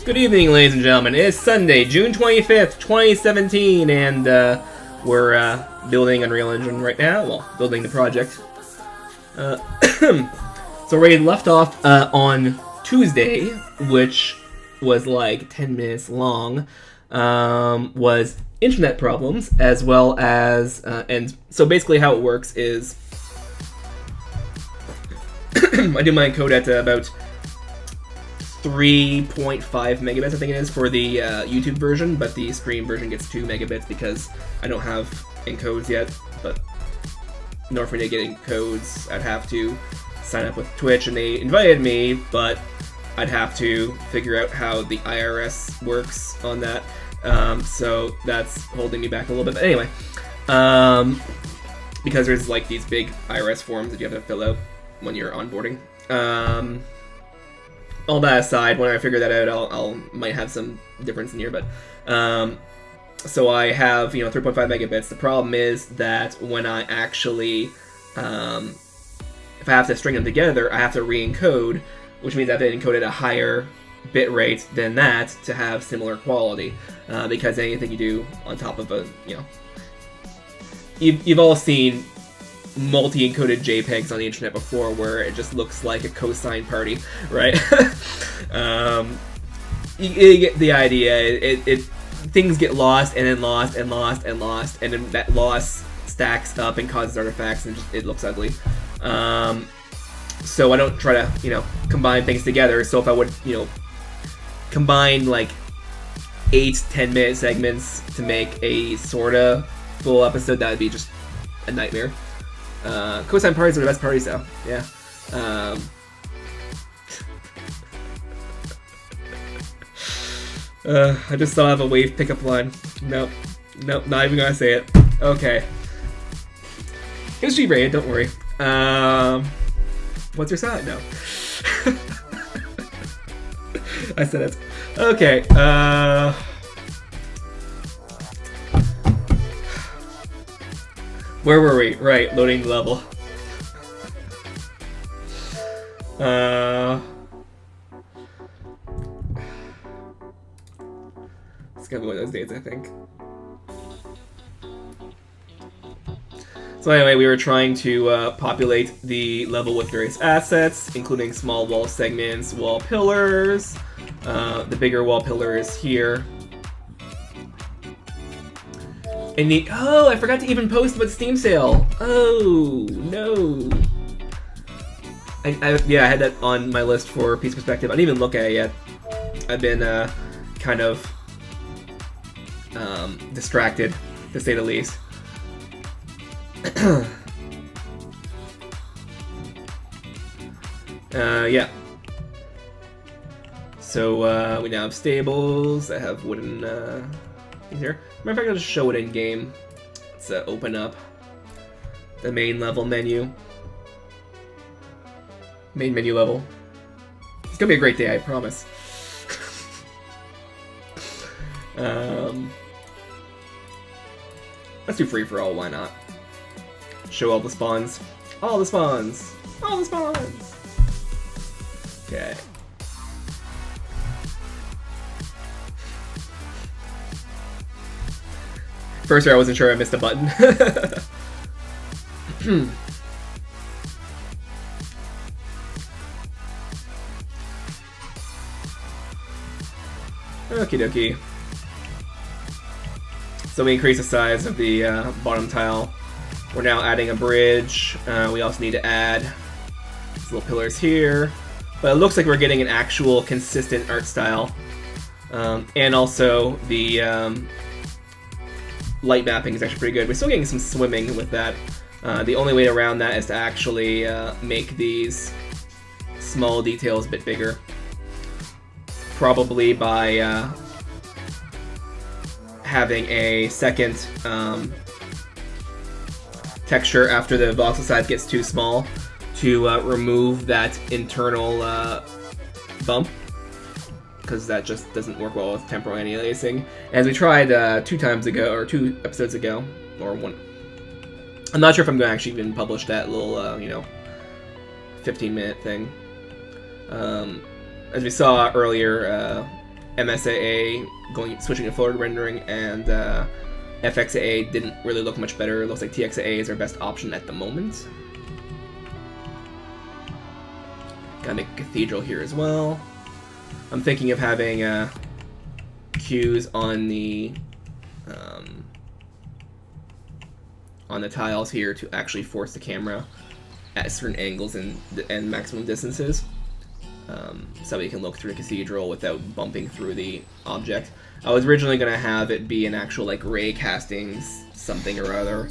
Good evening, ladies and gentlemen. It's Sunday, June 25th, 2017, and we're building Unreal Engine right now. Well, building the project. So we left off on Tuesday, which was like 10 minutes long, was internet problems, as well as, and so basically how it works is, I do my code at about 3.5 megabits, I think it is, for the YouTube version, but the stream version gets 2 megabits because I don't have encodes yet. But in order for me to get encodes, I'd have to sign up with Twitch, and they invited me, but I'd have to figure out how the IRS works on that. So that's holding me back a little bit. But anyway, because there's like these big IRS forms that you have to fill out when you're onboarding. All that aside, when I figure that out, I'll might have some difference in here, but so I have 3.5 megabits. The problem is that when I actually if I have to string them together, I have to re-encode, which means I have to encode at a higher bit rate than that to have similar quality, because anything you do on top of a you've all seen multi-encoded JPEGs on the internet before, where it just looks like a cosine party, right? You get the idea. Things get lost and then lost and lost and lost, and then that loss stacks up and causes artifacts, and it looks ugly. So I don't try to combine things together. So if I would combine like 8-10 minute segments to make a sorta full episode, that would be just a nightmare. Cosine parties are the best parties, though. Yeah. I just still have a wave pickup line. Nope, not even gonna say it. Okay. It's G-rated, don't worry. What's your side? No. I said it. Okay. Where were we? Right, loading the level. It's gonna be one of those days, I think. So anyway, we were trying to populate the level with various assets, including small wall segments, wall pillars. The bigger wall pillar is here. And oh, I forgot to even post about Steam sale. Oh no. I had that on my list for Piece Perspective. I didn't even look at it yet. I've been kind of distracted, to say the least. Yeah. So we now have stables that have wooden things here. Matter of fact, I'll just show it in game. Let's open up the main level menu. Main menu level. It's gonna be a great day, I promise. Let's do free for all, why not? Show all the spawns. All the spawns! All the spawns! Okay. First I wasn't sure I missed a button. Okie dokie. So we increase the size of the bottom tile. We're now adding a bridge. We also need to add these little pillars here. But it looks like we're getting an actual consistent art style. And also the light mapping is actually pretty good. We're still getting some swimming with that. The only way around that is to actually make these small details a bit bigger. Probably by having a second texture after the voxel size gets too small to remove that internal bump, because that just doesn't work well with temporal anti-aliasing. As we tried 2 times ago, or 2 episodes ago, or 1. I'm not sure if I'm going to actually even publish that little, you know, 15-minute thing. As we saw earlier, MSAA switching to forward rendering and FXAA didn't really look much better. It looks like TXAA is our best option at the moment. Gotta make a cathedral here as well. I'm thinking of having cues on the tiles here to actually force the camera at certain angles and maximum distances. So you can look through the cathedral without bumping through the object. I was originally going to have it be an actual like ray casting something or other.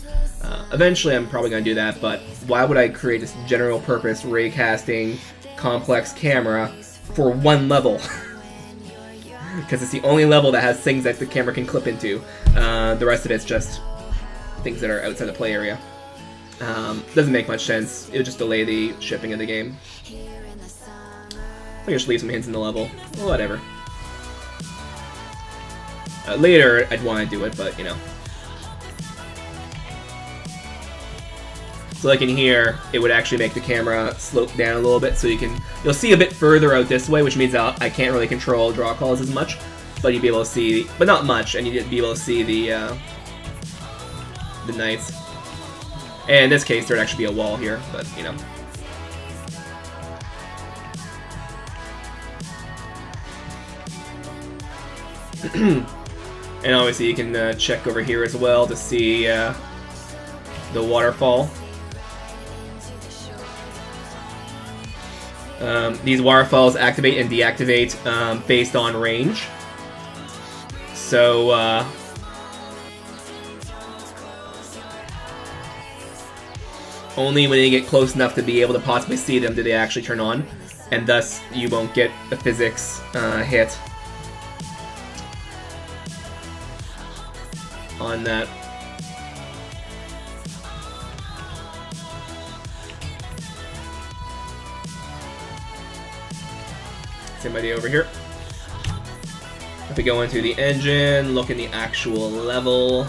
Eventually I'm probably going to do that, but why would I create this general purpose ray casting complex camera for 1 level? Because it's the only level that has things that the camera can clip into. The rest of it's just things that are outside the play area. Doesn't make much sense. It would just delay the shipping of the game. I think I should leave some hints in the level. Whatever. Later, I'd want to do it, but, you know. So like in here, it would actually make the camera slope down a little bit, so you'll see a bit further out this way, which means I can't really control draw calls as much, but you'd be able to see, but not much, and you'd be able to see the knights. And in this case, there'd actually be a wall here, but, you know. And obviously you can check over here as well to see the waterfall. These waterfalls activate and deactivate based on range. So only when you get close enough to be able to possibly see them do they actually turn on, and thus you won't get a physics hit on that. Same idea over here. If we go into the engine, look in the actual level,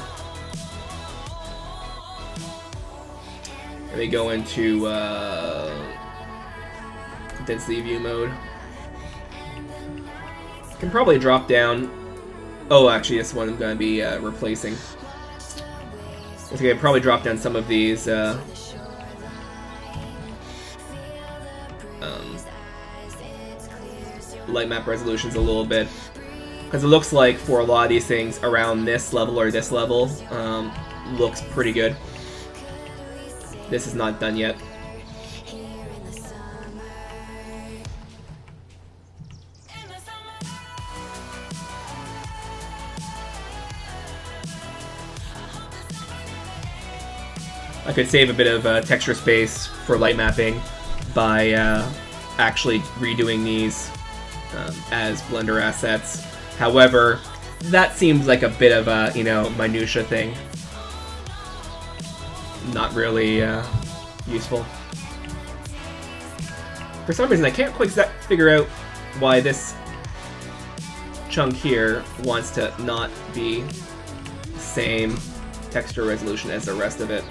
and we go into density view mode, can probably drop down. Oh, actually, this one I'm going to be replacing. Okay, probably drop down some of these light map resolutions a little bit, because it looks like for a lot of these things around this level or this level looks pretty good. This is not done yet. I could save a bit of texture space for light mapping by actually redoing these as Blender assets. However, that seems like a bit of a, you know, minutia thing. Not really useful. for some reason I can't quite figure out why this chunk here wants to not be the same texture resolution as the rest of it.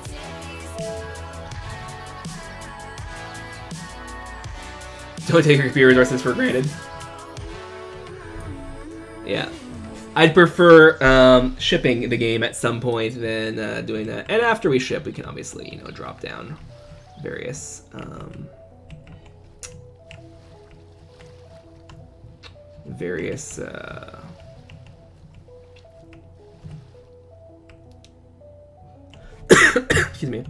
Don't take your computer resources for granted. Yeah. I'd prefer shipping the game at some point than doing that. And after we ship, we can obviously, you know, drop down various excuse me.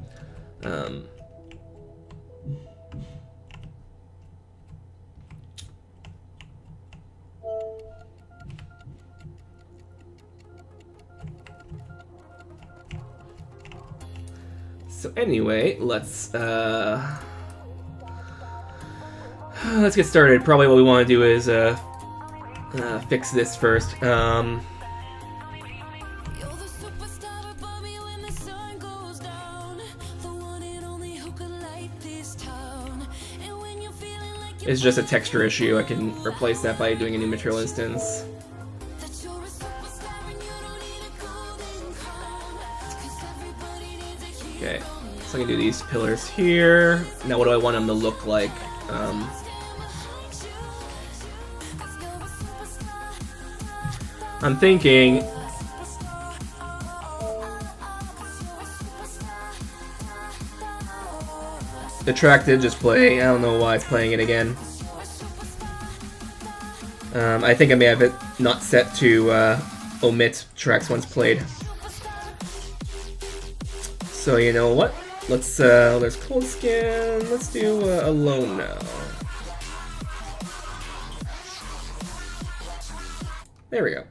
So anyway, let's get started. Probably what we want to do is fix this first. It's just a texture issue. I can replace that by doing a new material instance. Okay, so I can do these pillars here. Now what do I want them to look like? I'm thinking the track did just play. I don't know why it's playing it again. I think I may have it not set to omit tracks once played. So you know what? Let's cold scan. Let's do alone now. There we go.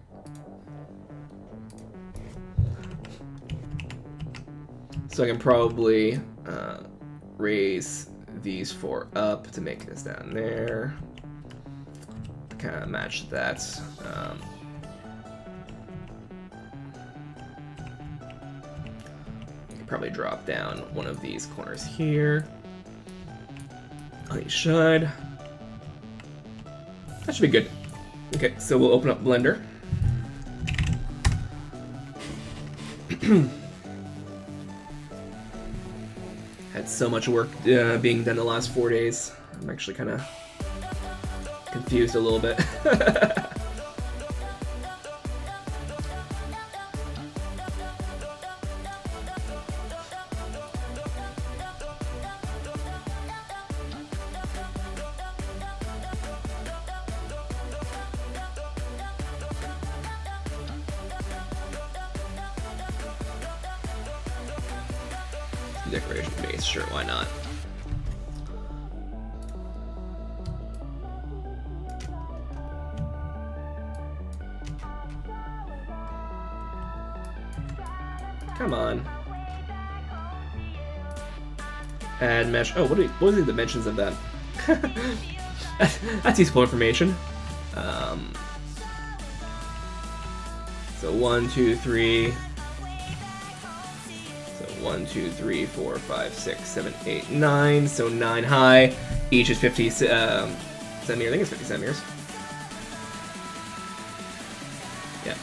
So I can probably raise these four up to make this down there. Kind of match that. Probably drop down one of these corners here. I should. That should be good. Okay, so we'll open up Blender. Had so much work being done the last 4 days. I'm actually kind of confused a little bit. Decoration base, sure, why not? Come on. Add mesh. Oh, what are the dimensions of that? That's useful information. So 1, 2, 3. 1, 2, 3, 4, 5, 6, 7, 8, 9. So 9 high. Each is 50 centimeters. I think it's 50 centimeters. Yeah.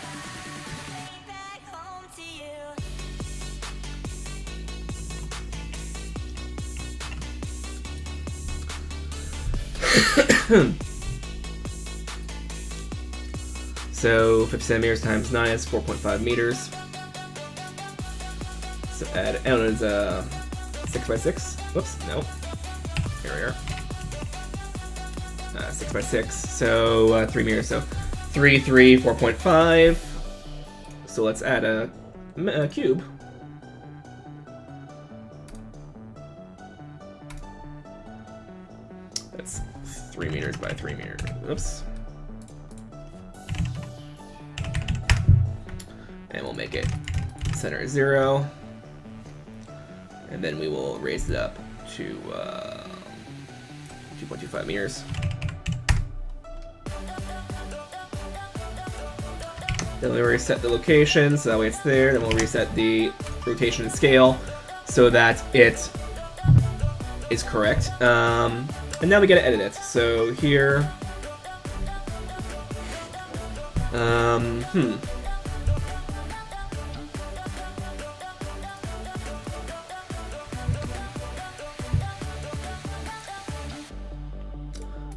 So 50 centimeters times 9 is 4.5 meters. So add, and it's 6x6. Whoops, no. Here we are. 6x6. So 3 meters. So 3, 3, 4.5. So let's add a cube. That's 3 meters by 3 meters. Oops. And we'll make it center 0. And then we will raise it up to 2.25 meters. Then we'll reset the location, so that way it's there. Then we'll reset the rotation and scale so that it is correct. And now we gotta edit it. So here,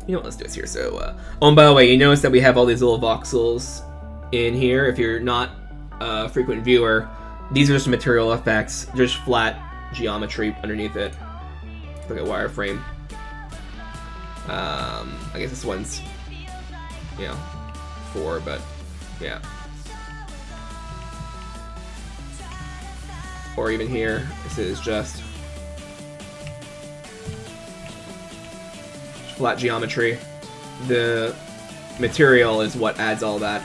You know what, let's do this here. So, oh, and by the way, you notice that we have all these little voxels in here. If you're not a frequent viewer, these are just material effects. There's flat geometry underneath it. Look at wireframe. I guess this one's, 4, but yeah. Or even here, this is just flat geometry. The material is what adds all that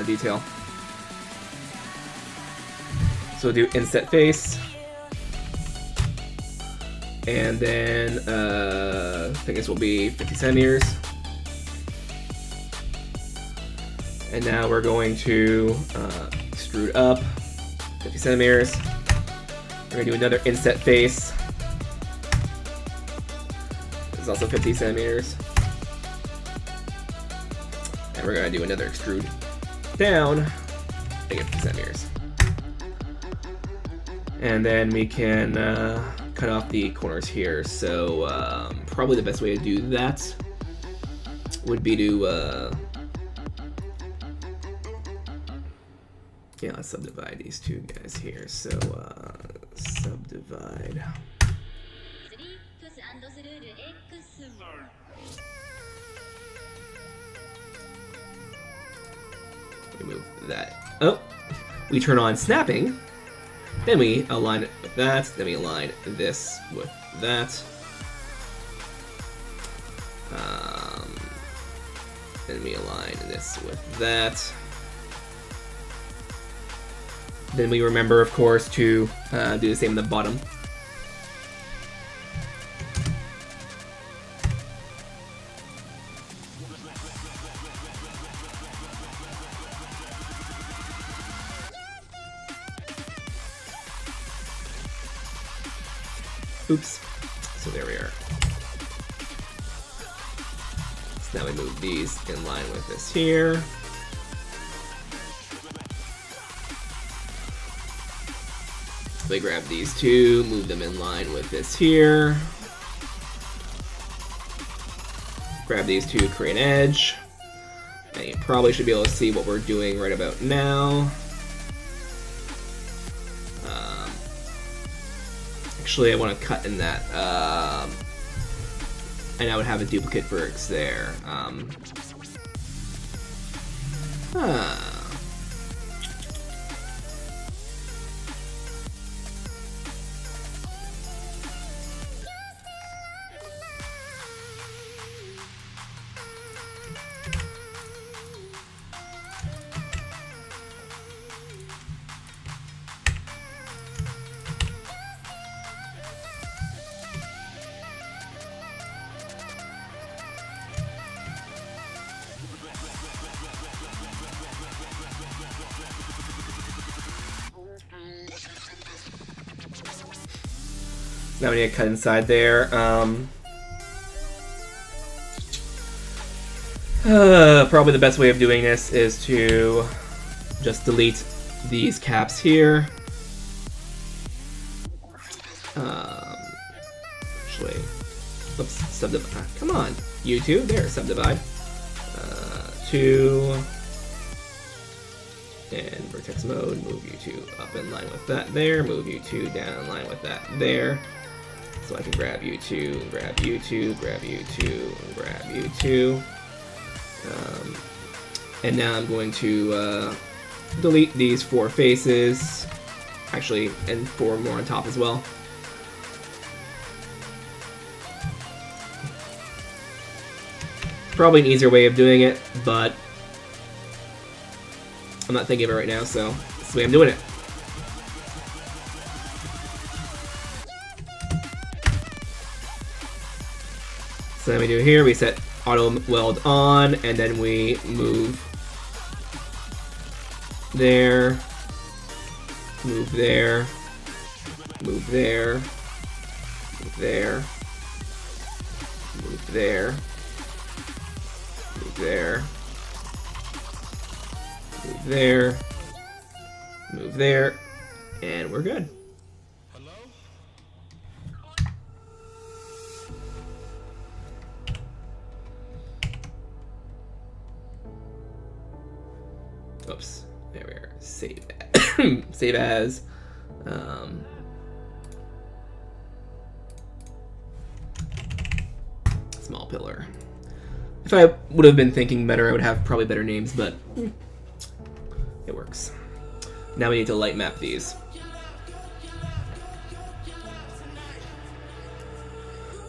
detail. So we'll do inset face. And then I think this will be 50 centimeters. And now we're going to extrude up 50 centimeters. We're going to do another inset face. This is also 50 centimeters. And we're going to do another extrude down, make it 50 centimeters. And then we can cut off the corners here. So probably the best way to do that would be to let's subdivide these two guys here. So subdivide. We move that. Oh, we turn on snapping. Then we align it with that. Then we align this with that. Then we align this with that. Then we remember, of course, to do the same in the bottom. Oops. So there we are. So now we move these in line with this here. So we grab these two, move them in line with this here. Grab these two, create an edge. And you probably should be able to see what we're doing right about now. Actually, I want to cut in that, and I would have a duplicate bricks there. Now we need to cut inside there. Probably the best way of doing this is to just delete these caps here. Actually, oops, subdivide. Come on, you two. There, subdivide. 2. And vertex mode, move you two up in line with that there. Move you two down in line with that there. So I can grab you two, grab you two, grab you two, and grab you two. And now I'm going to delete these 4 faces. Actually, and 4 more on top as well. Probably an easier way of doing it, but I'm not thinking of it right now, so that's the way I'm doing it. So then we do here, we set auto weld on, and then we move there, move there, move there, move there, Move there. Move there. Move there. Move there. And we're good. Oops. There we are. Save as. Save as. Small pillar. If I would have been thinking better, I would have probably better names, but it works. Now we need to light map these.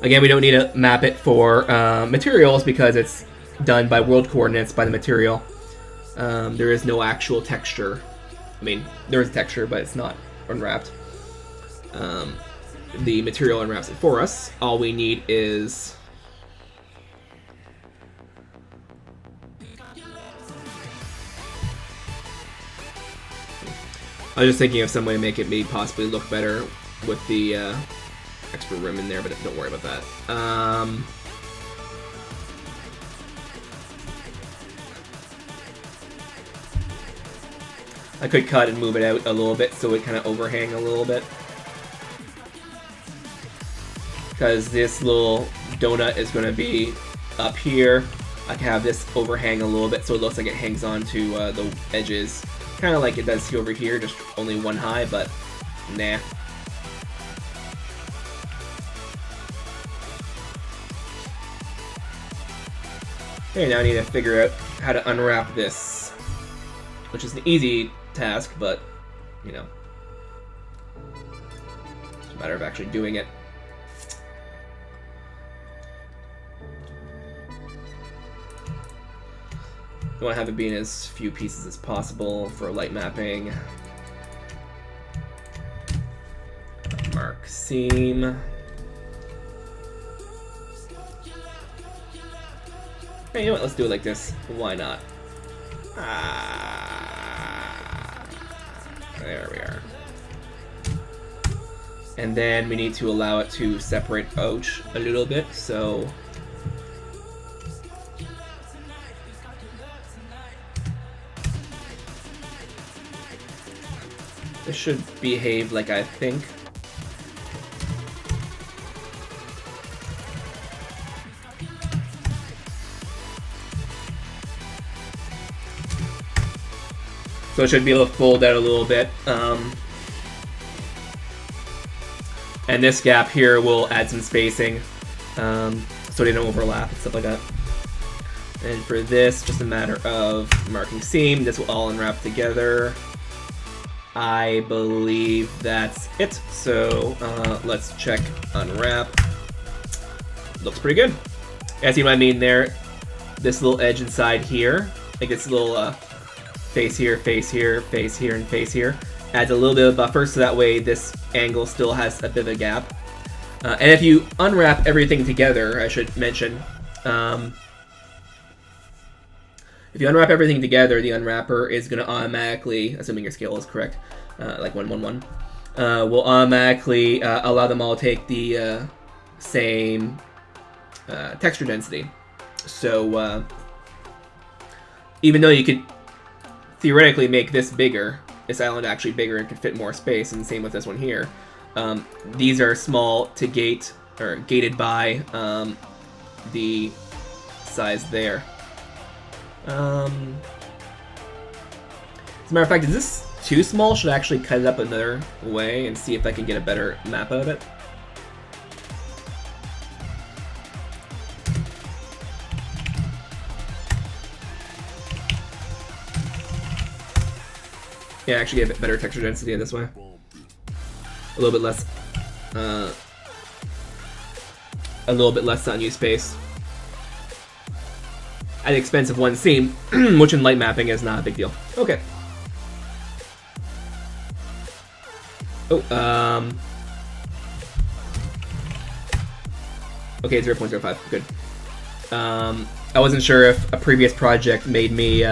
Again, we don't need to map it for materials because it's done by world coordinates by the material. There is no actual texture. I mean, there is a texture, but it's not unwrapped. The material unwraps it for us. All we need is... I was just thinking of some way to make it maybe possibly look better with the extra rim in there, but don't worry about that. I could cut and move it out a little bit so it kind of overhang a little bit. Because this little donut is going to be up here. I can have this overhang a little bit so it looks like it hangs on to the edges. Kind of like it does over here, just only one high, but nah. Okay, now I need to figure out how to unwrap this, which is an easy task, but, you know, it's a matter of actually doing it. You want to have it be in as few pieces as possible for light mapping. Mark seam. Hey, you know what? Let's do it like this. Why not? There we are. And then we need to allow it to separate out a little bit, so... This should behave like I think. So it should be able to fold out a little bit. And this gap here will add some spacing so they don't overlap and stuff like that. And for this, just a matter of marking seam. This will all unwrap together. I believe that's it. So let's check unwrap. Looks pretty good. Yeah, see what I mean there? This little edge inside here, like this little face here, face here, face here, and face here, adds a little bit of buffer so that way this angle still has a bit of a gap. And if you unwrap everything together, I should mention, if you unwrap everything together, the unwrapper is going to automatically, assuming your scale is correct, like 1, 1, 1, will automatically allow them all to take the same texture density. So even though you could theoretically make this bigger, this island actually bigger and could fit more space, and same with this one here, these are small to gate, or gated by the size there. As a matter of fact, is this too small? Should I actually cut it up another way and see if I can get a better map out of it? Yeah, actually get a better texture density this way. A little bit less unused space. At the expense of one seam, which in light mapping is not a big deal. Okay. Oh, okay, 0.05, good. I wasn't sure if a previous project made me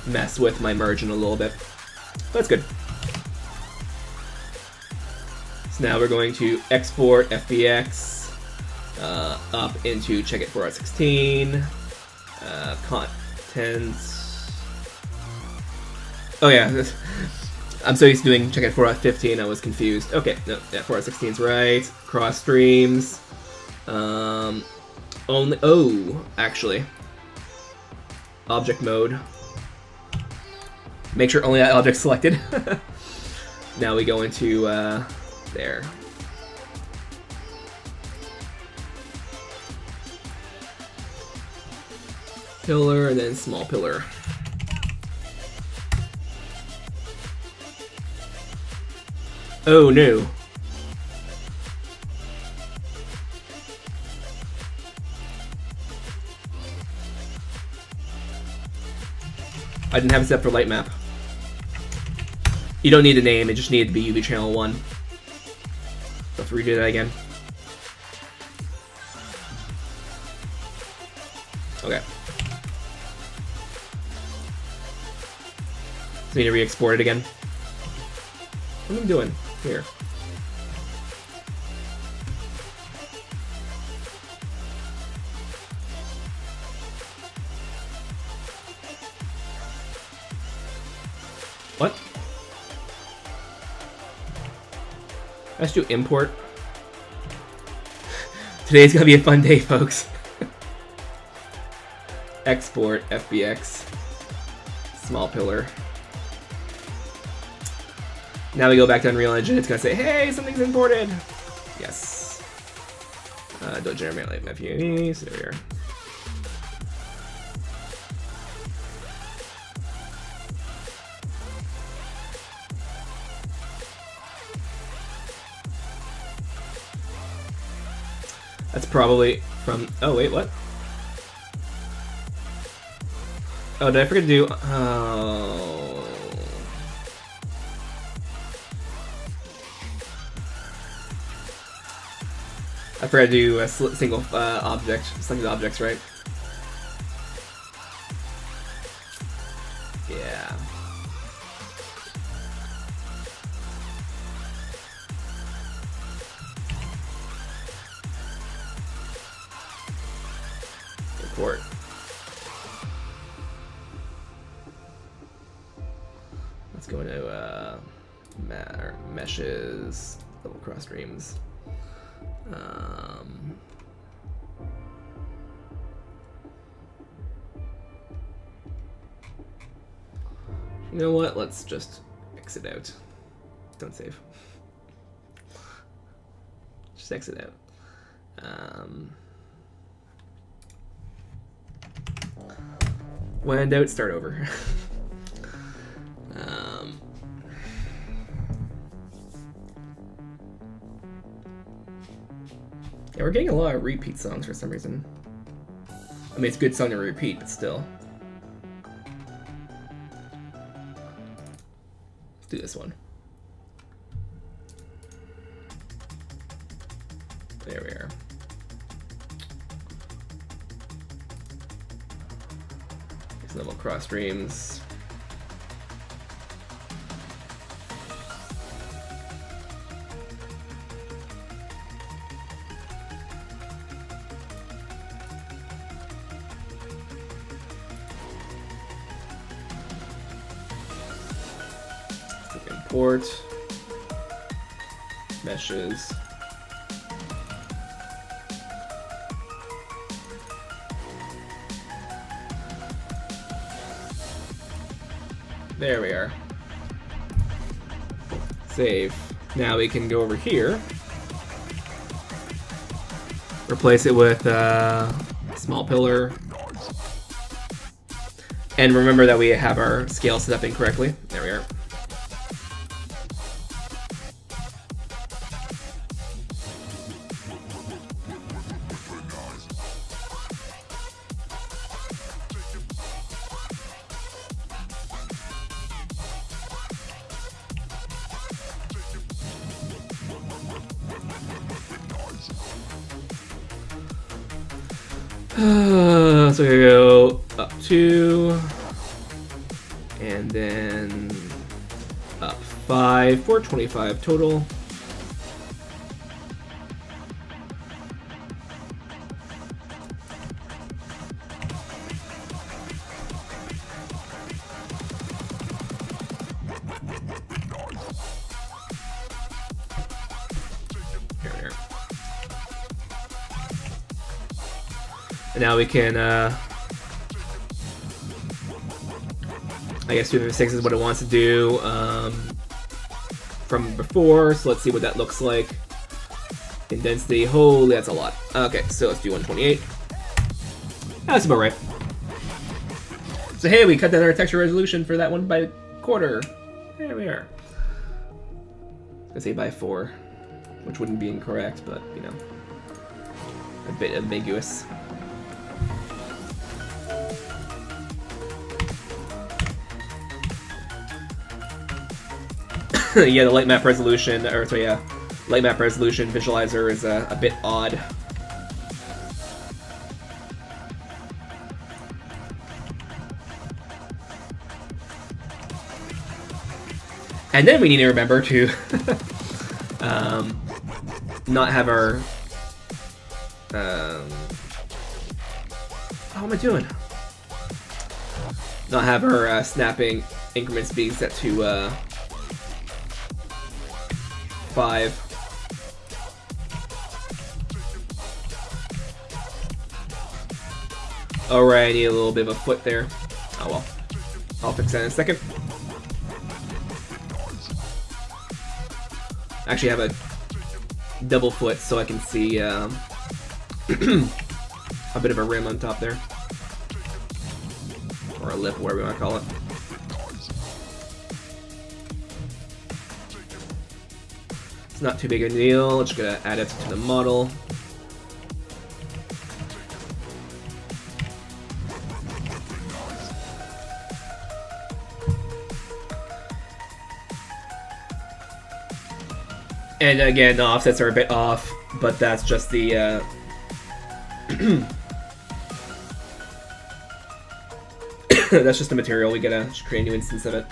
mess with my margin a little bit. That's good. So now we're going to export FBX. up into check it for at 16, contents. Oh yeah, I'm so used to doing check it for at 15, I was confused. Okay, no, yeah, 4 at 16 is right. CrossStreams. Only, oh, actually. Object mode. Make sure only that object's selected. Now we go into, there. Pillar, and then small pillar. Oh no. I didn't have it set for light map. You don't need a name, it just needed to be UV channel 1. So I have to redo that again. Okay. So we need to re-export it again. What am I doing here? What? Let's do import. Today's gonna be a fun day, folks. Export FBX. Small pillar. Now we go back to Unreal Engine, it's gonna say, hey, something's imported! Yes. Don't generate like my PNE, so there we are. That's probably from, oh wait, what? Oh, did I forget to do, oh. I forgot to do a single object, selected objects, right? Yeah. Import. Let's go into meshes, double CrossStreams. You know what? Let's just exit out. Don't save. Just exit out. When in doubt, start over. Yeah, we're getting a lot of repeat songs for some reason. I mean, it's a good song to repeat, but still. Let's do this one. There we are. Level CrossStreams. Import meshes. There we are. Save. Now we can go over here. Replace it with small pillar. And remember that we have our scale set up incorrectly. There we are. So we go up 2, and then up 5, 425 total. And now we can, I guess 256 is what it wants to do from before, so let's see what that looks like. In density, holy, that's a lot. Okay, so let's do 128. That's about right. So hey, we cut down our texture resolution for that one by a quarter. There we are. I was gonna say by 4, which wouldn't be incorrect, but you know, a bit ambiguous. Yeah, the light map resolution, or so yeah, light map resolution visualizer is a bit odd. And then we need to remember to not have our how am I doing? Not have our snapping increment speed set to 5. Alright, I need a little bit of a foot there. Oh well. I'll fix that in a second. Actually have a double foot so I can see a bit of a rim on top there. Or a lip, whatever you want to call it. It's not too big a deal. Just gonna add it to the model. And again, the offsets are a bit off, but that's just the that's just the material. We gotta just create a new instance of it.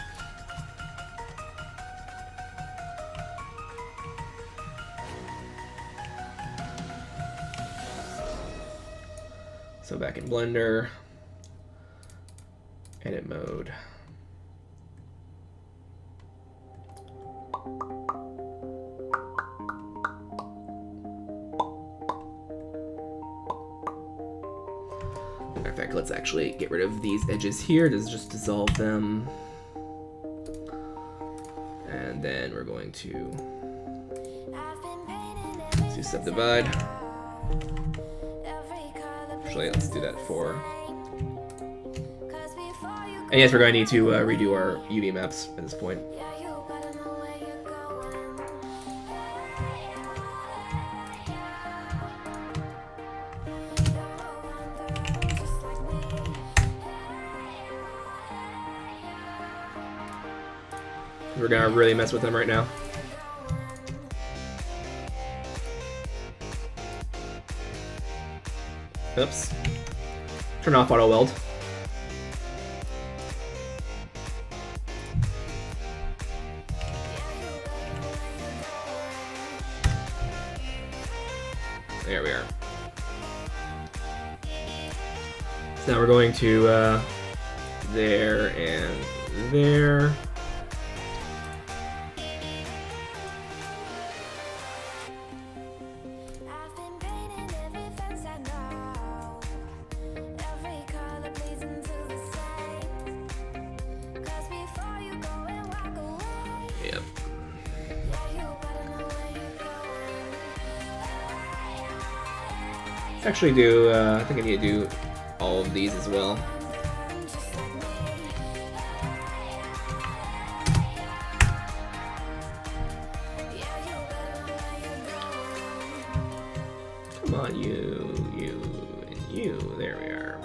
So back in Blender, edit mode. Matter of fact, let's actually get rid of these edges here. Just dissolve them. And then we're going to do subdivide. Actually, let's do that for. And yes, we're going to need to redo our UV maps at this point. We're gonna really mess with them right now. Oops. Turn off auto weld. There we are. So now we're going to there and there. Actually do, I think I need to do all of these as well. Come on, you, and you. There we are.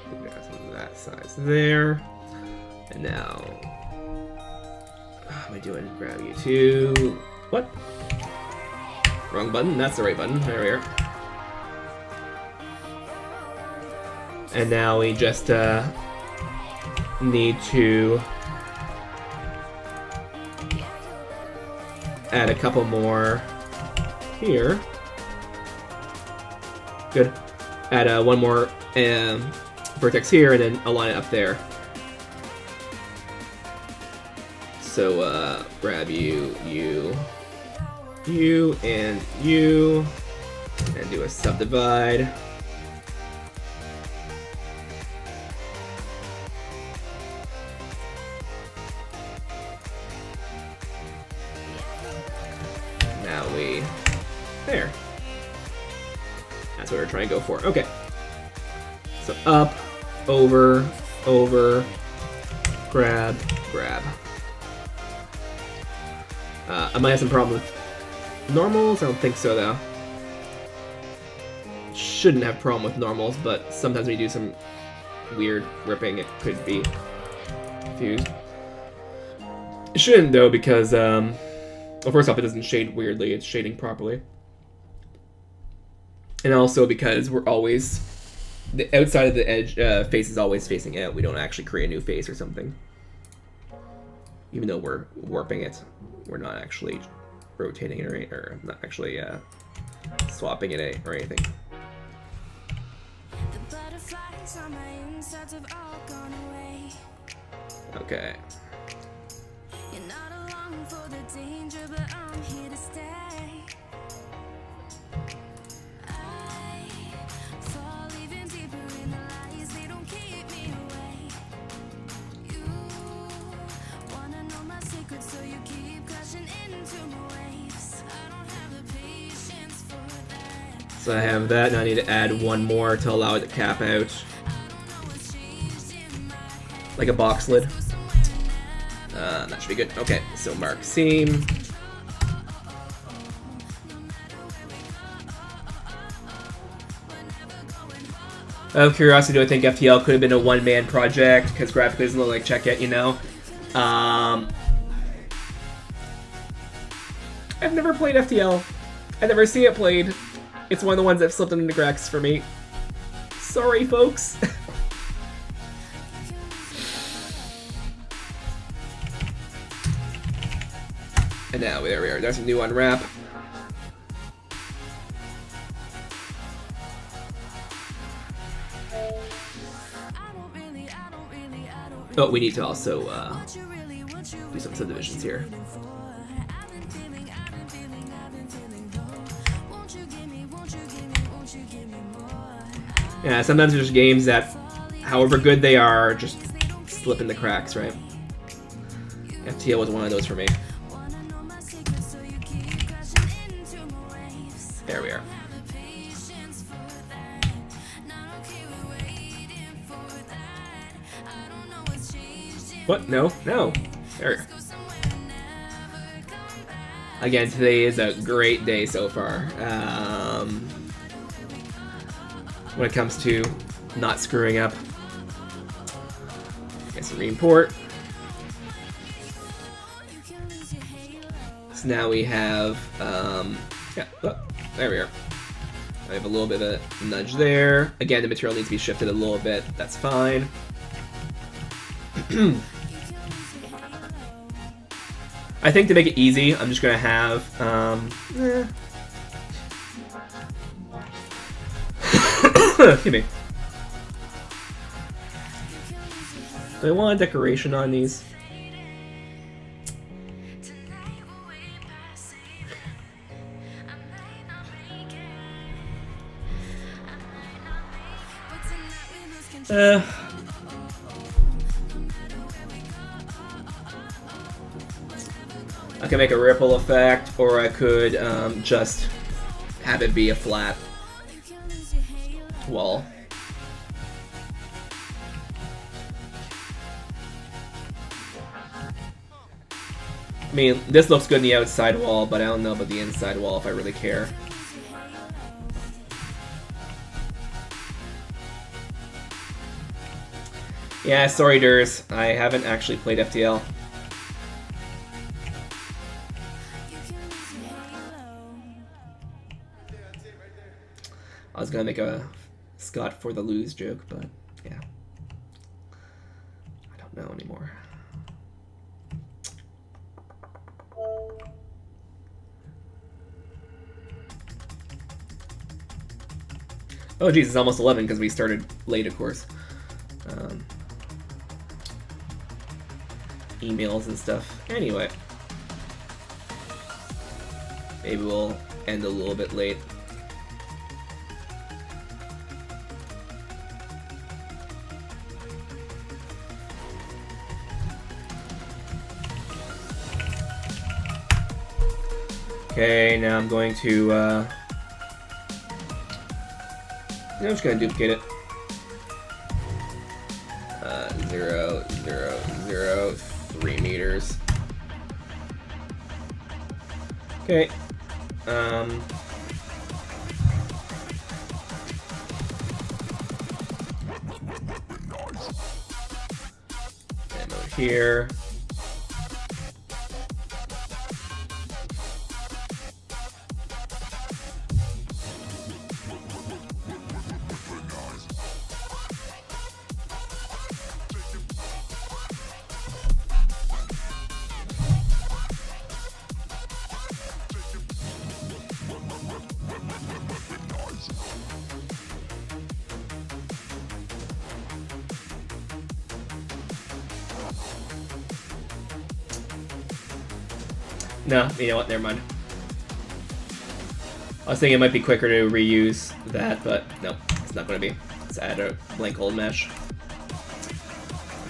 We got some of that size there. And now, how am I doing? Grab you two. What? Wrong button? That's the right button. There we are. And now we just need to add a couple more here. Good. Add one more vertex here and then align it up there. So grab you, and you. And do a subdivide. Now we... There. That's what we're trying to go for. Okay. So up, over, grab, grab. I might have some problem with normals. I don't think so, though. Shouldn't have problem with normals, but sometimes when you do some weird ripping, it could be confused. It shouldn't, though, because, well, first off, it doesn't shade weirdly. It's shading properly. And also because we're always... The outside of the edge face is always facing out. We don't actually create a new face or something. Even though we're warping it. We're not actually rotating it or not actually swapping it or anything. Okay. You're not along for the danger, but I'm here to stay. I fall even deeper in the lies, they don't keep me away. You wanna know my secrets, so you keep crashing into my waves. I don't have the patience for that. So I have that, now I need to add one more to allow it to cap out. Like a box lid. That should be good. Okay, so mark seam. Out of curiosity, do I think FTL could have been a one-man project? Because graphically it doesn't look like Check It, you know? I've never played FTL. I've never seen it played. It's one of the ones that slipped into the cracks for me. Sorry, folks. And now, there we are. There's a new unwrap. Oh, we need to also do some subdivisions here. Yeah, sometimes there's games that, however good they are, just slip in the cracks, right? FTL was one of those for me. There we are. What? No? No. There we go. Again, today is a great day so far. When it comes to not screwing up. Get some re-import. So now we have, yeah, oh, there we are. I have a little bit of a nudge there. Again, the material needs to be shifted a little bit. That's fine. I think to make it easy, I'm just gonna have, excuse me. Do I want a decoration on these? I can make a ripple effect, or I could just have it be a flat wall. I mean, this looks good in the outside wall, but I don't know about the inside wall if I really care. Yeah, sorry, Durs. I haven't actually played FTL. I was gonna make a Scott for the lose joke, but yeah. I don't know anymore. Oh geez, it's almost 11 because we started late, of course. Emails and stuff. Anyway. Maybe we'll end a little bit late. Okay, now I'm going to, I'm just going to duplicate it. 0, 0, 0, 3 meters. Okay. And over here. No, you know what? Never mind. I was thinking it might be quicker to reuse that, but no, it's not going to be. Let's add a blank hole mesh.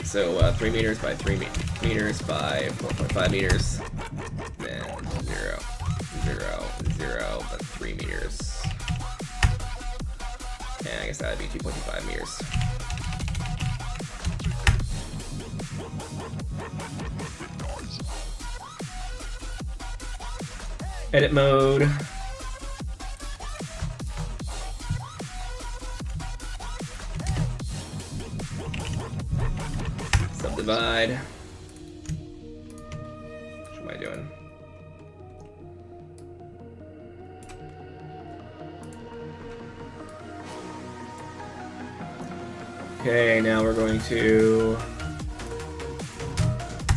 So 3 meters by 3 meters by 4.5 meters. Then 0, 0, 0, but 3 meters. And I guess that would be 2.25 meters. Edit mode. Subdivide. What am I doing? Okay, now we're going to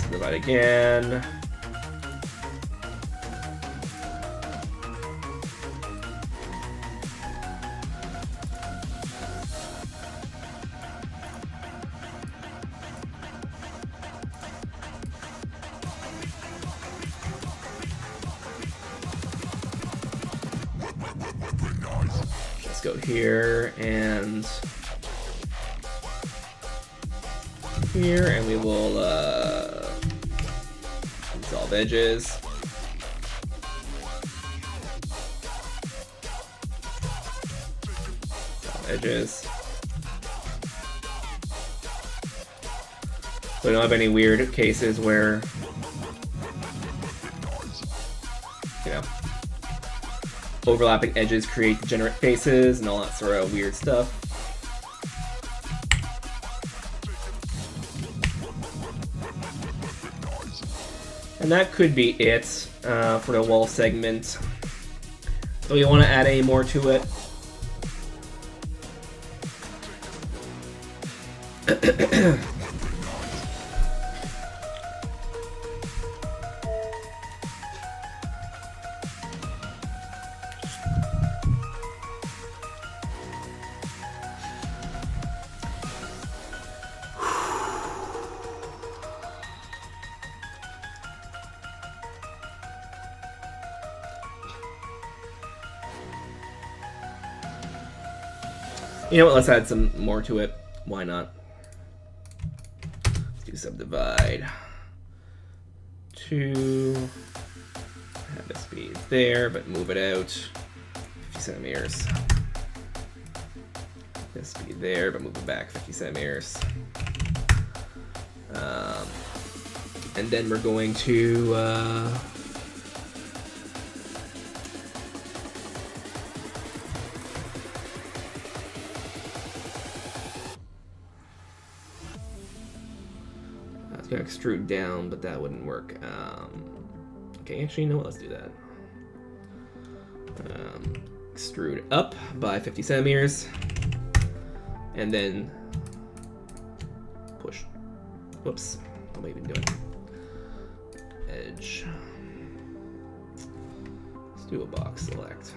subdivide again. Go here and here, and we will dissolve edges. Dissolve edges. So we don't have any weird cases where, you know, overlapping edges create degenerate faces and all that sort of weird stuff. And that could be it for the wall segment. Do we want to add any more to it? You know what, let's add some more to it. Why not? Let's do subdivide. 2. Have this be there, but move it out 50 centimeters. This be there, but move it back 50 centimeters. And then we're going to extrude down, but that wouldn't work. Okay, actually, you know what? Let's do that. Extrude up by 50 centimeters, and then push. Whoops, what am I even doing? Edge. Let's do a box select.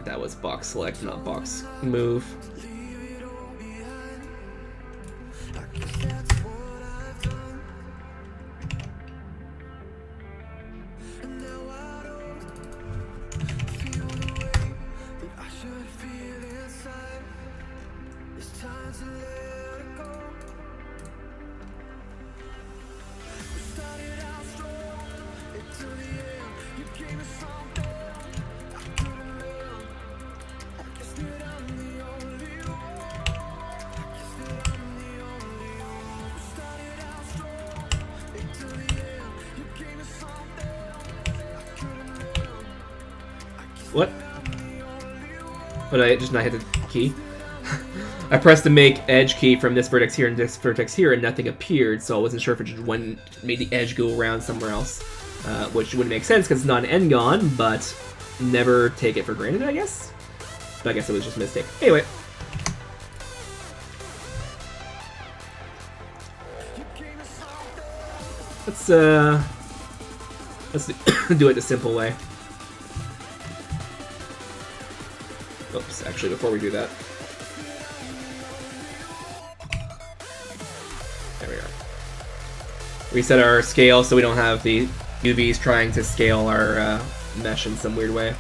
That was box select, not box move. Started What? But I just not hit the key. I pressed the make edge key from this vertex here and this vertex here, and nothing appeared, so I wasn't sure if it just made the edge go around somewhere else, which wouldn't make sense because it's not an n-gon, but never take it for granted, I guess? But I guess it was just a mistake. Anyway. Let's do it the simple way. Oops, actually, before we do that. There we are. Reset our scale so we don't have the UVs trying to scale our mesh in some weird way.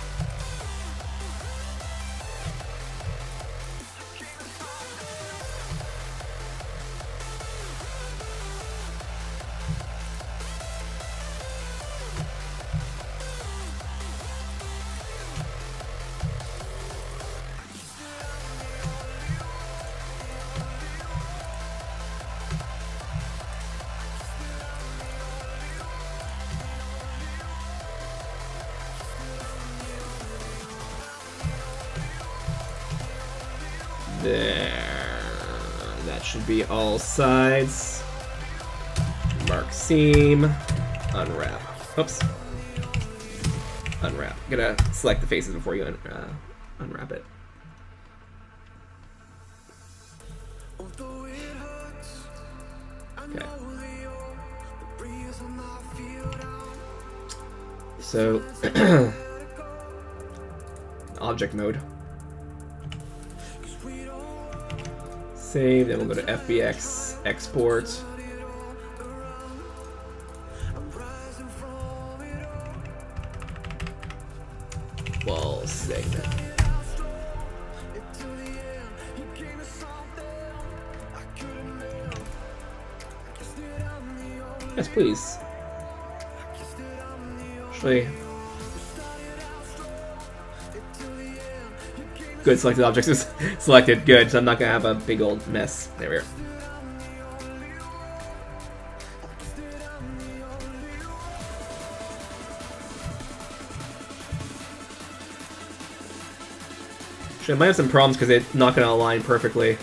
There. That should be all sides. Mark seam. Unwrap. Oops. Unwrap. Gotta select the faces before you unwrap it. Okay. So, object mode. Save, then we'll go to FBX, export. Wall segment. Yes, please. Actually, good, selected objects is selected. Good, so I'm not gonna have a big old mess. There we are. Actually, I might have some problems because it's not gonna align perfectly.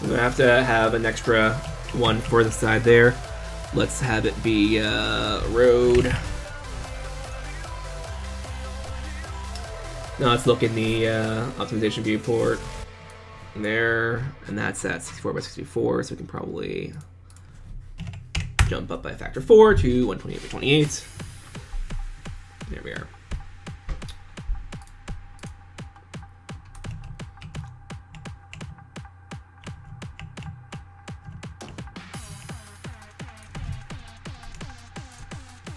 I'm gonna have to have an extra one for the side there. Let's have it be road. Now let's look in the optimization viewport. There, and that's at 64 by 64, so we can probably jump up by a factor 4 to 128 by 28. There we are.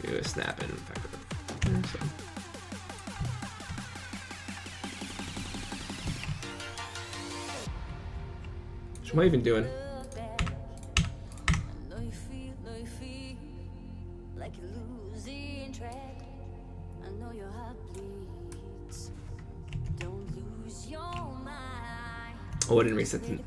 Do a snap in factor. So. What am I even doing? Oh, I didn't reset the...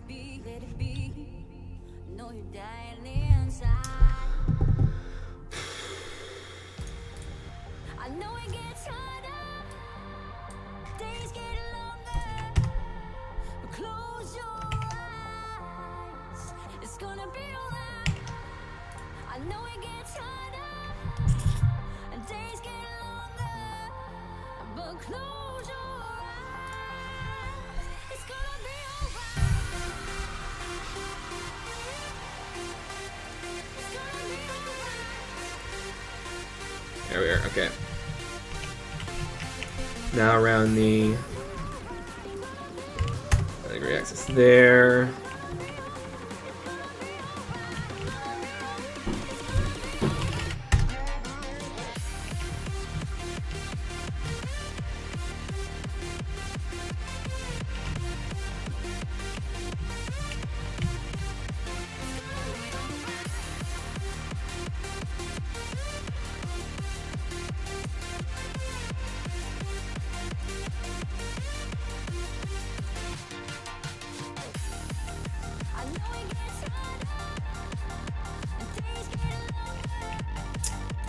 There we are, okay. Now around the access there.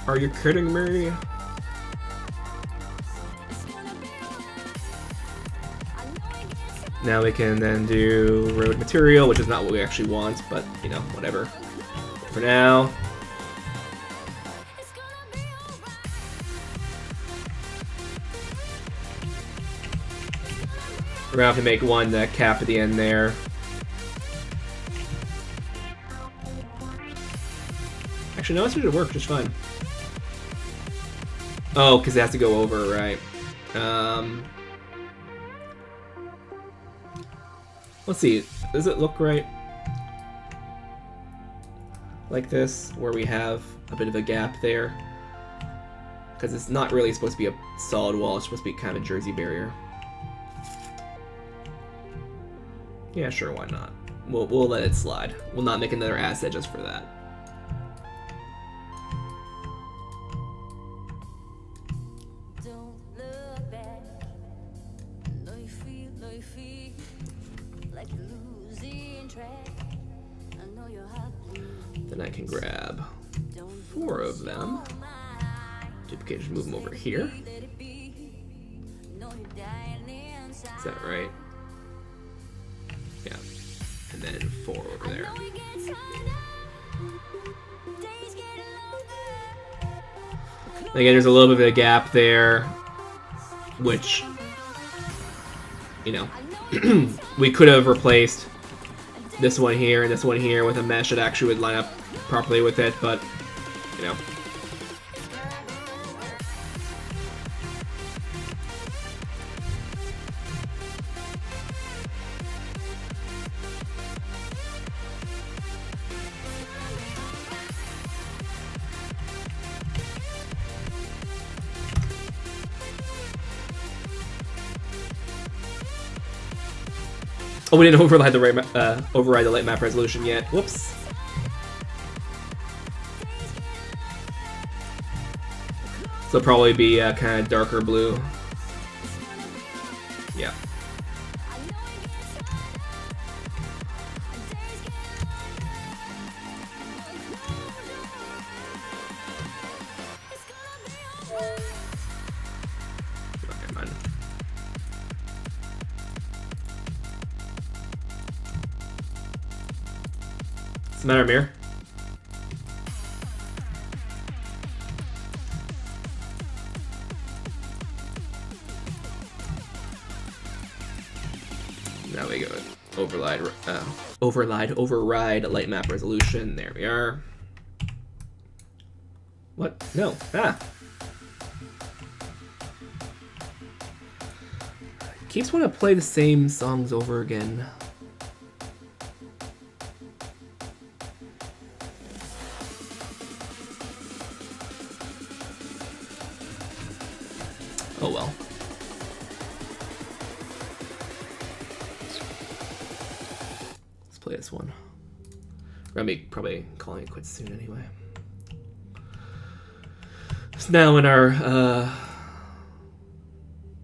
Are you kidding me? Now we can then do road material, which is not what we actually want, but, you know, whatever. For now. We're gonna have to make one cap at the end there. Actually, no, this should work just fine. Oh, because it has to go over, right. Let's see. Does it look right? Like this, where we have a bit of a gap there. Because it's not really supposed to be a solid wall, it's supposed to be kind of a jersey barrier. Yeah, sure, why not? We'll let it slide. We'll not make another asset just for that. Then I can grab 4 of them. Duplicate, just move them over here. Is that right? Yeah. And then 4 over there. Again, there's a little bit of a gap there, which, you know, we could have replaced this one here and this one here with a mesh that actually would line up properly with it, but, you know. Oh, we didn't override the light map resolution yet. Whoops. So it'll probably be kind of darker blue. Yeah. Okay, man. What's the matter, Amir? Now we go override light map resolution. There we are. What? No. Ah. Keeps wanting to play the same songs over again. Oh well. Let's play this one. We're gonna be probably calling it quits soon anyway. So now in our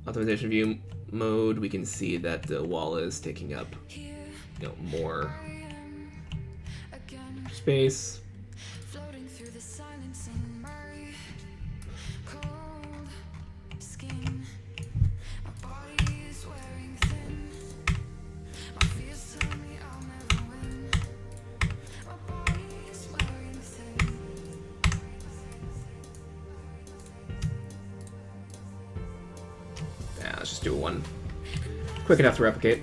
optimization view mode, we can see that the wall is taking up, you know, more space. Let's just do one quick enough to replicate.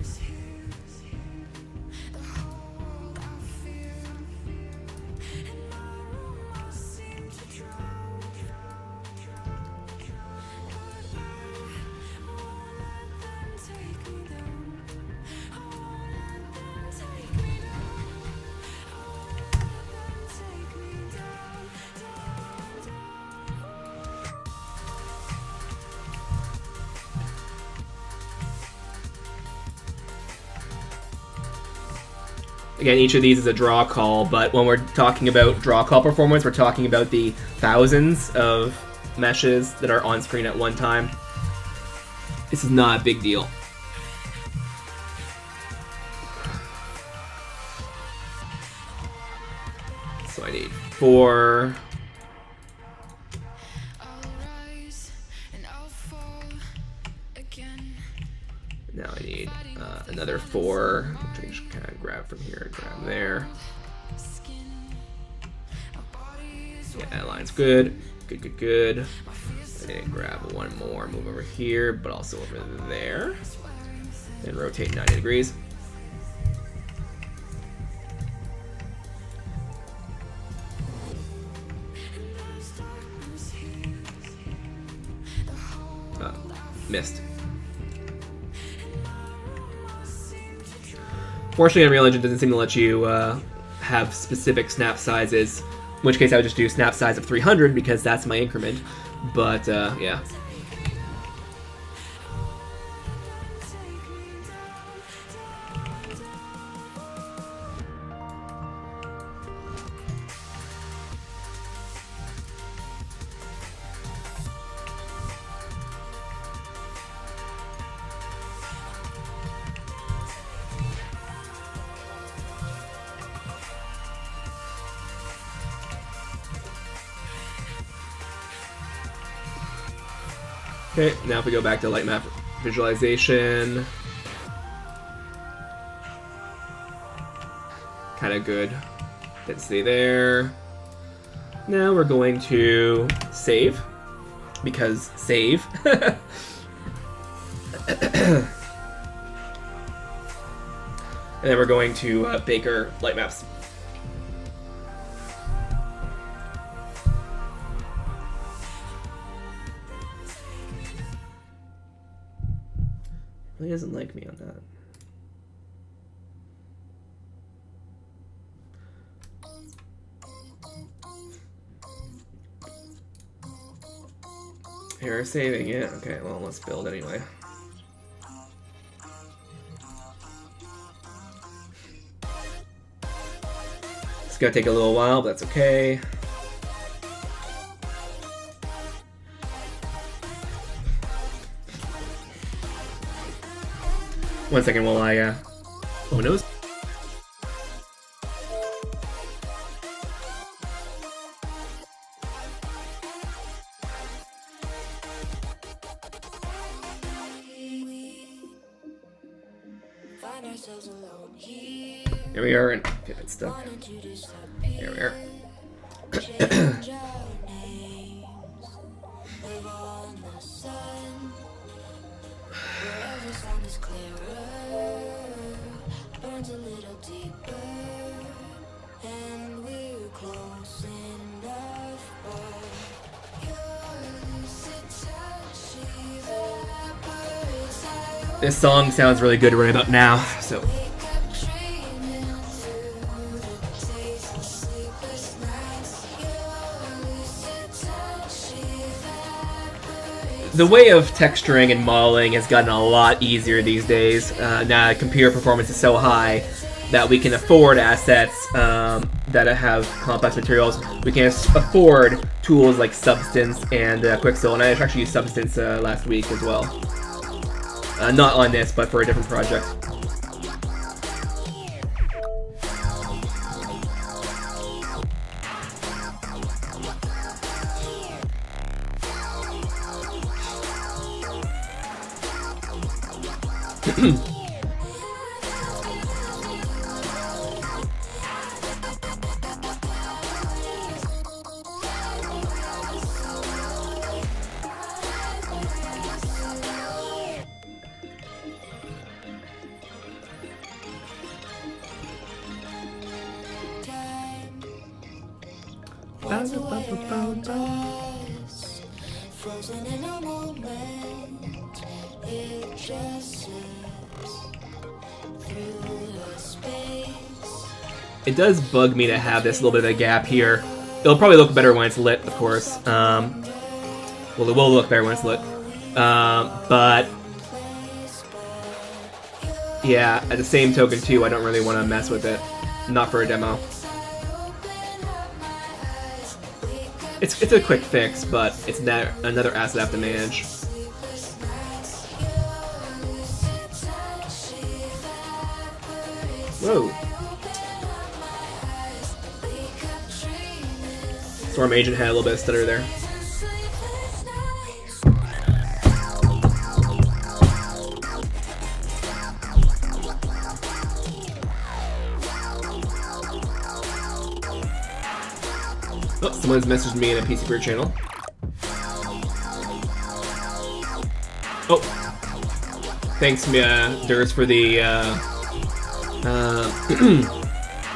Again, each of these is a draw call, but when we're talking about draw call performance, we're talking about the thousands of meshes that are on screen at one time. This is not a big deal. So I need 4. Now I need another 4, which I can just kind of grab from here and grab there. Yeah, that line's good. Good. I need to grab one more, move over here, but also over there. And rotate 90 degrees. Missed. Fortunately, Unreal Engine doesn't seem to let you have specific snap sizes, in which case I would just do snap size of 300 because that's my increment. But yeah. Okay, now if we go back to light map visualization, kind of good. Didn't stay there. Now we're going to save, because save. And then we're going to Baker light maps. He doesn't like me on that. Here, we're saving it. Okay, well, let's build anyway. It's gonna take a little while, but that's okay. One second while I, oh no. Here we are, and if it's stuck. Here we are. This song sounds really good right about now, so. The way of texturing and modeling has gotten a lot easier these days. Now computer performance is so high that we can afford assets that have complex materials. We can afford tools like Substance and Quixel, and I actually used Substance last week as well. Not on this, but for a different project. Frozen in a moment, it just slips through the space. It does bug me to have this little bit of a gap here. It'll probably look better when it's lit, of course. Well, it will look better when it's lit. But yeah, at the same token too, I don't really want to mess with it. not for a demo. It's a quick fix, but it's another asset I have to manage. Whoa. Storm Agent had a little bit of stutter there. Oh, someone's messaged me in a PC Bird channel. Oh, thanks, Durs, for the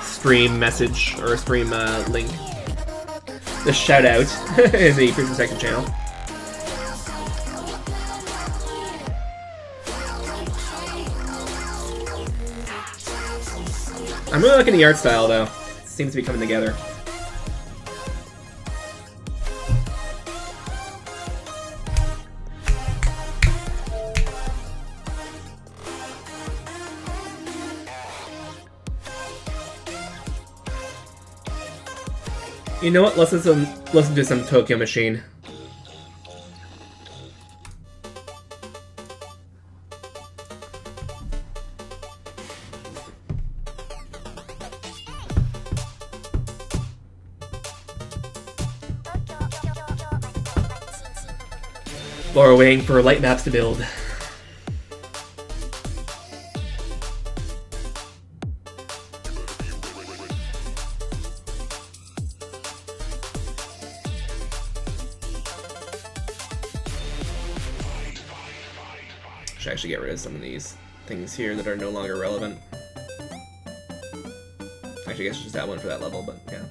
stream message or stream link. The shout out in the Prison Second channel. I'm really liking the art style though. It seems to be coming together. You know what? Let's listen to some Tokyo Machine. While we're waiting for light maps to build. Should actually get rid of some of these things here that are no longer relevant. Actually, I guess just that one for that level, but yeah.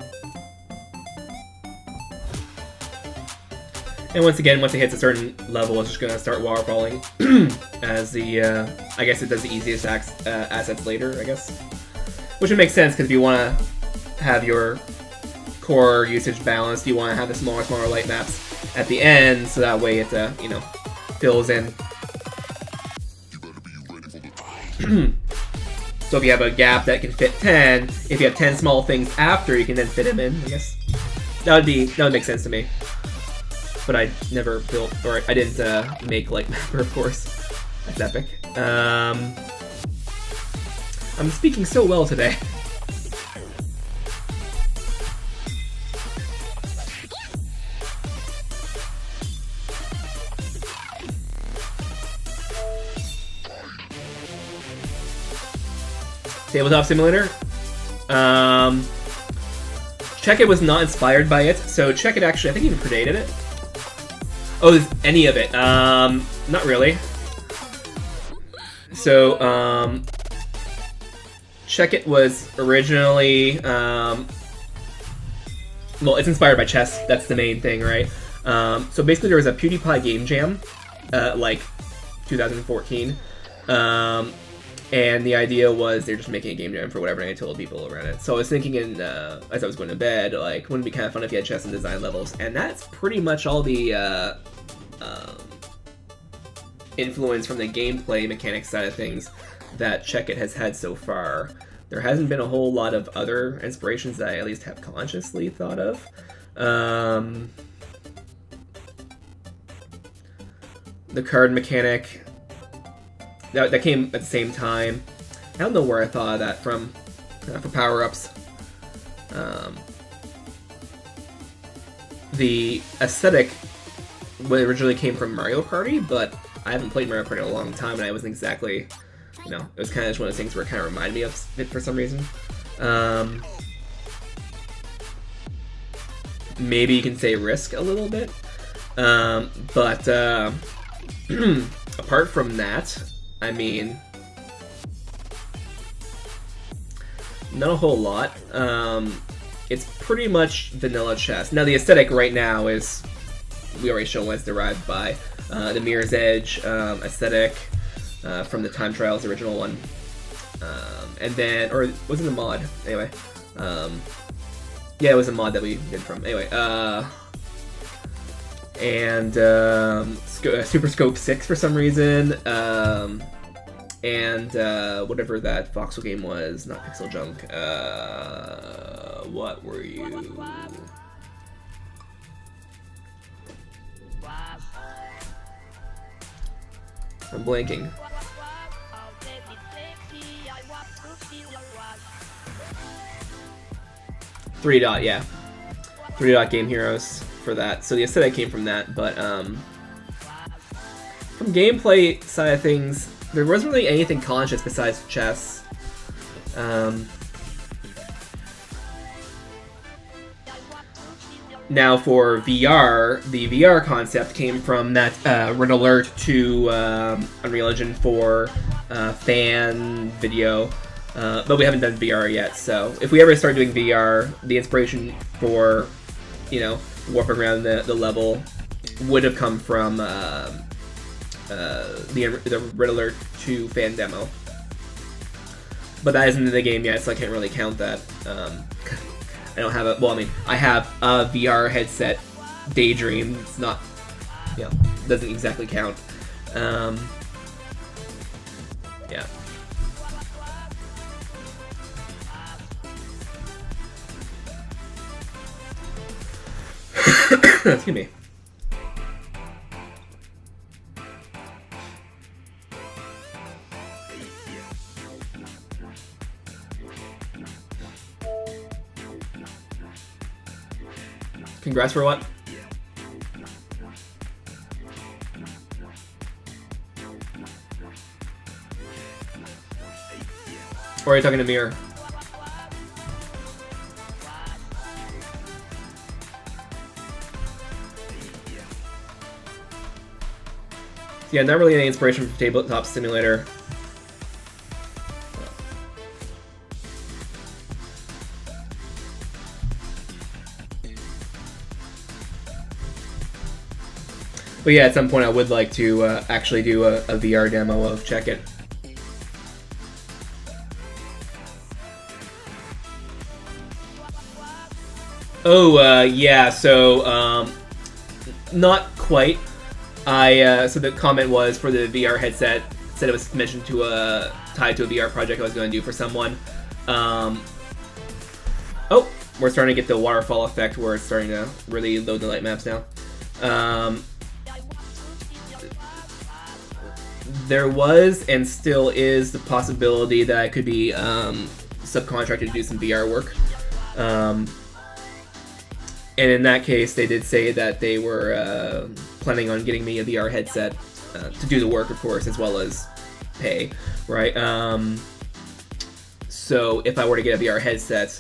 And once again, once it hits a certain level, it's just gonna start waterfalling as the, I guess it does the easiest assets later, I guess. Which would make sense, because if you want to have your core usage balanced, you want to have the smaller light maps at the end, so that way it, you know, fills in. So if you have a gap that can fit 10, if you have 10 small things after, you can then fit them in, I guess. That would make sense to me. But I never built, or I didn't make Light Mapper, of course. That's epic. I'm speaking so well today. Tabletop Simulator. Check It was not inspired by it, so Check It actually, I think, even predated it. Oh, is any of it? Not really. So, Check It was originally, well, it's inspired by chess. That's the main thing, right? So basically, there was a PewDiePie game jam, like 2014. And the idea was they're just making a game jam for whatever, and I told people around it. So I was thinking, as I was going to bed, like, wouldn't it be kind of fun if you had chess and design levels? And that's pretty much all the influence from the gameplay mechanics side of things that Check It has had so far. There hasn't been a whole lot of other inspirations that I at least have consciously thought of. The card mechanic. That came at the same time. I don't know where I thought of that from for power-ups. The aesthetic originally came from Mario Party, but I haven't played Mario Party in a long time, and I wasn't exactly, you know, it was kind of just one of those things where it kind of reminded me of it for some reason. Maybe you can say Risk a little bit, but apart from that, I mean, not a whole lot. It's pretty much vanilla chess. Now, the aesthetic right now is, we already shown what's derived by the Mirror's Edge aesthetic from the Time Trials original one. And then, or was it a mod? Anyway. Yeah, it was a mod that we did from. Anyway. And Super Scope 6 for some reason. and whatever that voxel game was, not Pixel Junk. What were you? I'm blanking. 3-Dot, yeah. 3-Dot Game Heroes for that. So the aesthetic came from that, but from gameplay side of things, there wasn't really anything conscious besides chess. Now for VR, the VR concept came from that Red Alert to Unreal Engine 4 fan video, but we haven't done VR yet. So if we ever start doing VR, the inspiration for, you know, warping around the level would have come from the Red Alert 2 fan demo. But that isn't in the game yet, so I can't really count that. I don't have a, well, I mean, I have a VR headset, Daydream. It's not, you know, doesn't exactly count. Yeah. Excuse me. Congrats for what? Or are you talking to Mirror? Yeah, not really any inspiration from Tabletop Simulator. But yeah, at some point I would like to actually do a VR demo of Check It. Oh, yeah, so, not quite. So the comment was for the VR headset, said it was mentioned to tied to a VR project I was going to do for someone. Oh, we're starting to get the waterfall effect where it's starting to really load the light maps now. There was and still is the possibility that I could be subcontracted to do some VR work. And in that case, they did say that they were planning on getting me a VR headset to do the work, of course, as well as pay, right? So if I were to get a VR headset,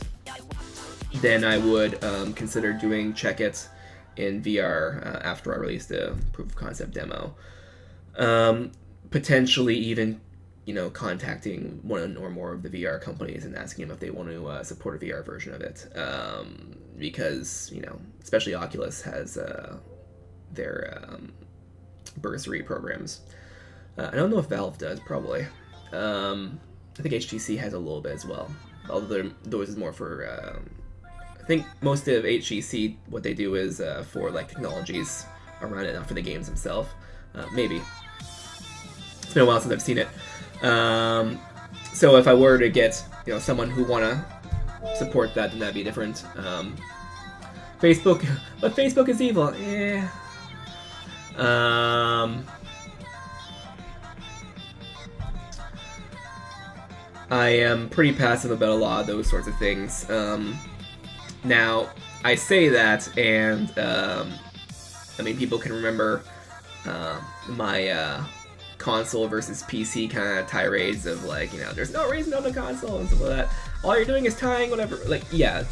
then I would consider doing Check It in VR after I released the proof of concept demo. Potentially even, you know, contacting one or more of the VR companies and asking them if they want to support a VR version of it. Because, you know, especially Oculus has their bursary programs. I don't know if Valve does, probably. I think HTC has a little bit as well. Although those is more for, I think most of HTC, what they do is for like technologies around it, not for the games themselves. Maybe. It's been a while since I've seen it. So if I were to get, you know, someone who wanna support that, then that'd be different. Facebook, but Facebook is evil. Yeah. I am pretty passive about a lot of those sorts of things. Now, I say that, and I mean, people can remember my console versus PC kind of tirades of like, you know, there's no reason to own a console and stuff like that. All you're doing is tying whatever. Like, yeah,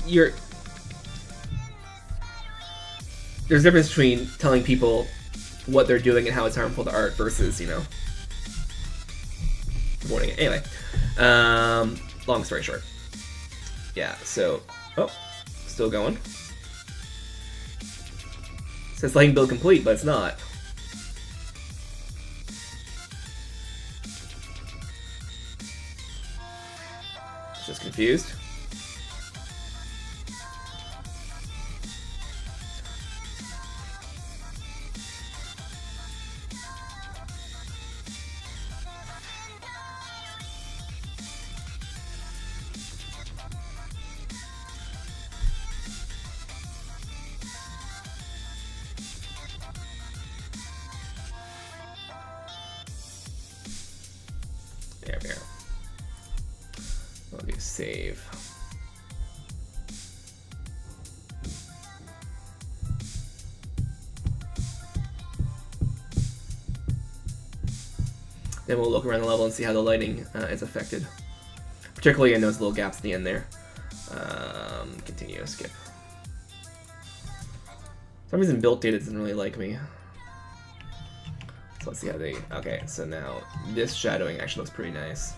there's a difference between telling people what they're doing and how it's harmful to art versus, you know, warning it. Anyway, long story short. Yeah, so, oh, still going. It says lighting build complete, but it's not. Just confused. save. Then we'll look around the level and see how the lighting is affected. Particularly in those little gaps at the end there. Continue, skip. For some reason built data doesn't really like me. So let's see how they... Okay, so now this shadowing actually looks pretty nice.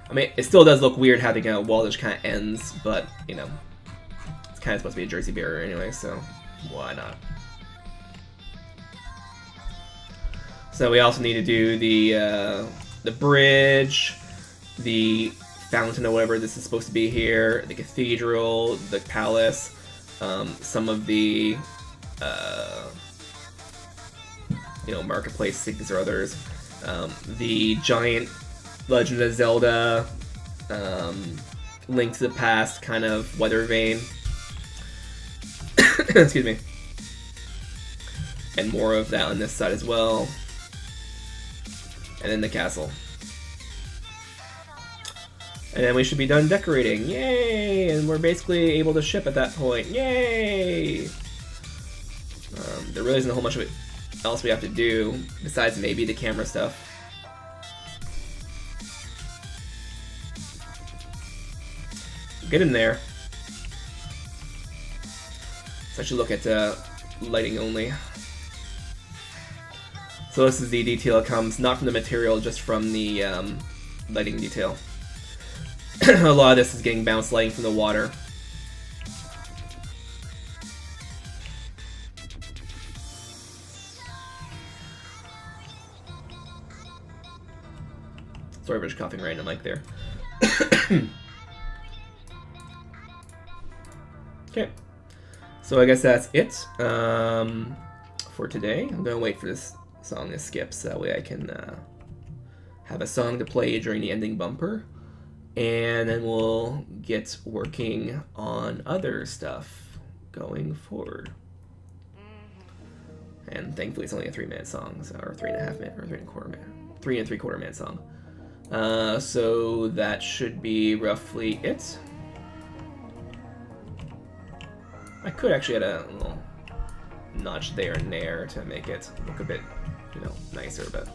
I mean, it still does look weird having a wall that just kind of ends, but, you know, it's kind of supposed to be a Jersey barrier anyway, so why not? So we also need to do the bridge, the fountain or whatever this is supposed to be here, the cathedral, the palace, some of the you know, marketplace things or others, the giant Legend of Zelda, Link to the Past kind of weather vane. Excuse me. And more of that on this side as well. And then the castle. And then we should be done decorating. Yay! And we're basically able to ship at that point. Yay! There really isn't a whole much of it else we have to do, besides maybe the camera stuff. Get in there. So I should look at lighting only. So this is the detail that comes not from the material, just from the lighting detail. A lot of this is getting bounce lighting from the water. Sorry for just coughing right in the mic there. Okay, so I guess that's it for today. I'm gonna wait for this song to skip so that way I can have a song to play during the ending bumper, and then we'll get working on other stuff going forward. And thankfully it's only a 3-minute song, so, or 3.5 minute, or 3.25 minute, 3 3/4 minute song. So that should be roughly it. I could actually add a little notch there and there to make it look a bit, you know, nicer, but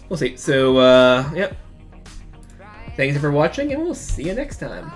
we'll see. So, yep. Thanks for watching, and we'll see you next time.